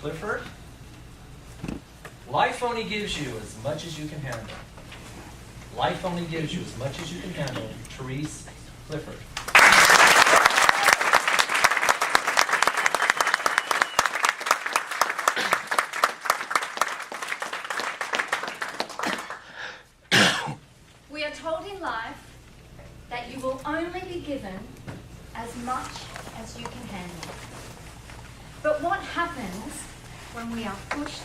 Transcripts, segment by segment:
Clifford. Life only gives you as much as you can handle. Life only gives you as much as you can handle. Therese, Clifford. We are told in life that you will only be given as much as you can handle. But what happens when we are pushed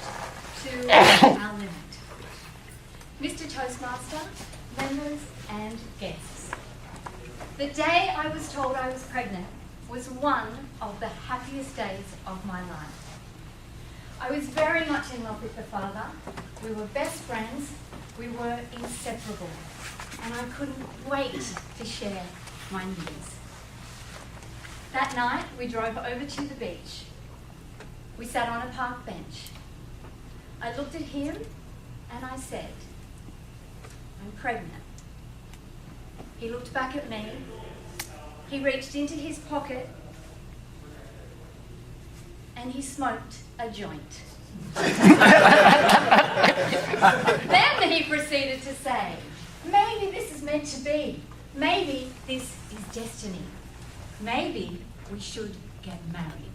to our limit? Mr. Toastmaster, members and guests, the day I was told I was pregnant was one of the happiest days of my life. I was very much in love with the father. We were best friends. We were inseparable. And I couldn't wait to share my news. That night, we drove over to the beach. We sat on a park bench. I looked at him and I said, "I'm pregnant." He looked back at me. He reached into his pocket and he smoked a joint. Then he proceeded to say, "Maybe this is meant to be. Maybe this is destiny. Maybe we should get married."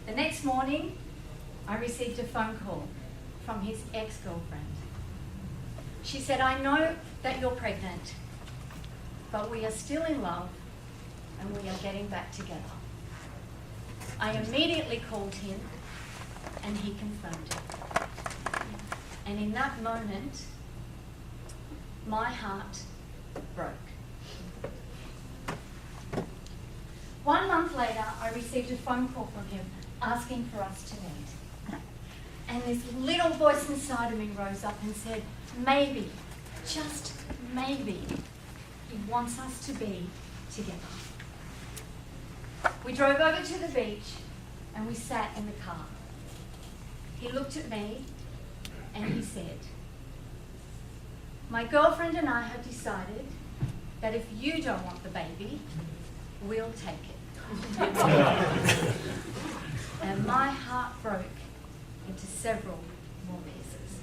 The next morning, I received a phone call from his ex-girlfriend. She said, "I know that you're pregnant, but we are still in love and we are getting back together." I immediately called him and he confirmed it. And in that moment, my heart broke. 1 month later, I received a phone call from him asking for us to meet. And this little voice inside of me rose up and said, maybe, just maybe, he wants us to be together. We drove over to the beach and we sat in the car. He looked at me and he said, "My girlfriend and I have decided that if you don't want the baby, we'll take it." And my heart broke into several more pieces.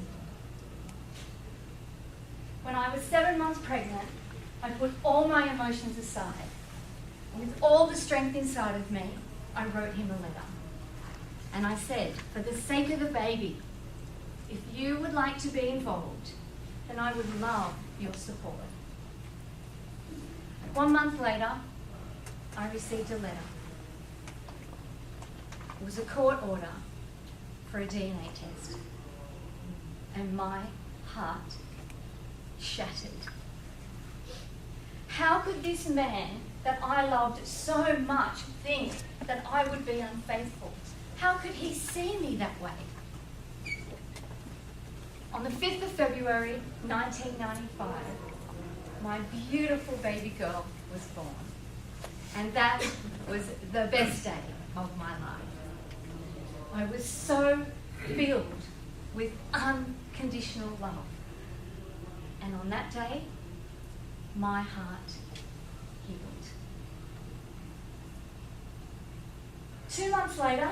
When I was 7 months pregnant, I put all my emotions aside. And with all the strength inside of me, I wrote him a letter. And I said, for the sake of the baby, if you would like to be involved, then I would love your support. 1 month later, I received a letter. It was a court order for a DNA test. And my heart shattered. How could this man that I loved so much think that I would be unfaithful? How could he see me that way? On the 5th of February, 1995, my beautiful baby girl was born. And that was the best day of my life. I was so filled with unconditional love. And on that day, my heart healed. 2 months later,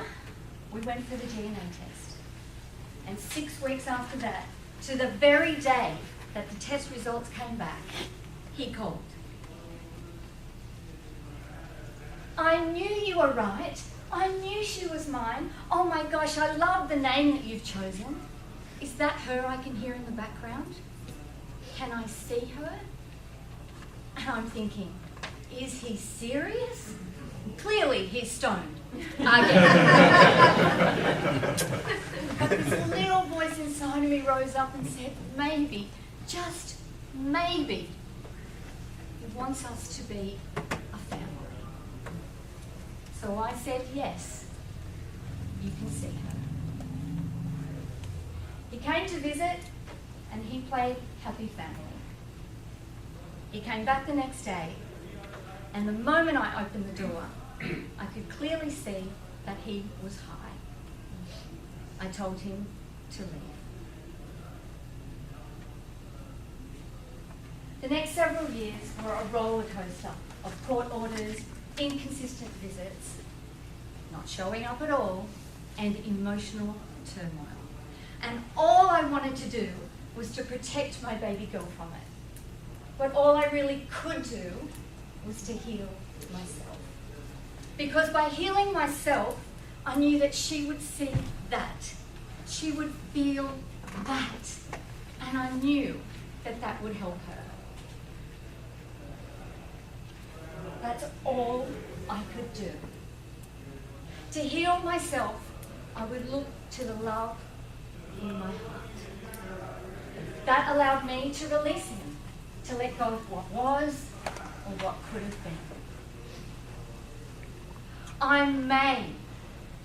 we went for the DNA test. And 6 weeks after that, to the very day that the test results came back, he called. "I knew you were right. I knew she was mine. Oh my gosh, I love the name that you've chosen. Is that her I can hear in the background? Can I see her?" And I'm thinking, is he serious? Clearly he's stoned. Again. But this little voice inside of me rose up and said, maybe, just maybe, he wants us to be a family. So I said, yes, you can see her. He came to visit and he played happy family. He came back the next day, and the moment I opened the door, I could clearly see that he was high. I told him to leave. The next several years were a roller coaster of court orders, inconsistent visits, not showing up at all, and emotional turmoil. And all I wanted to do was to protect my baby girl from it. But all I really could do was to heal myself. Because by healing myself, I knew that she would see that. She would feel that. And I knew that that would help her. That's all I could do. To heal myself, I would look to the love in my heart. That allowed me to release him, to let go of what was or what could have been. I may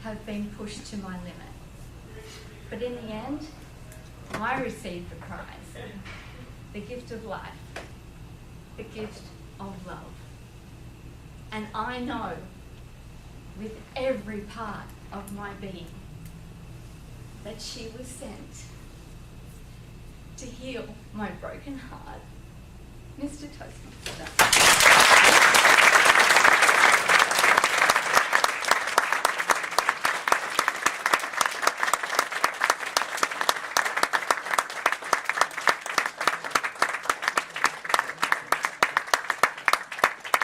have been pushed to my limit, but in the end, I received the prize, the gift of life, the gift of love. And I know with every part of my being that she was sent to heal my broken heart. Mr. Toastmaster.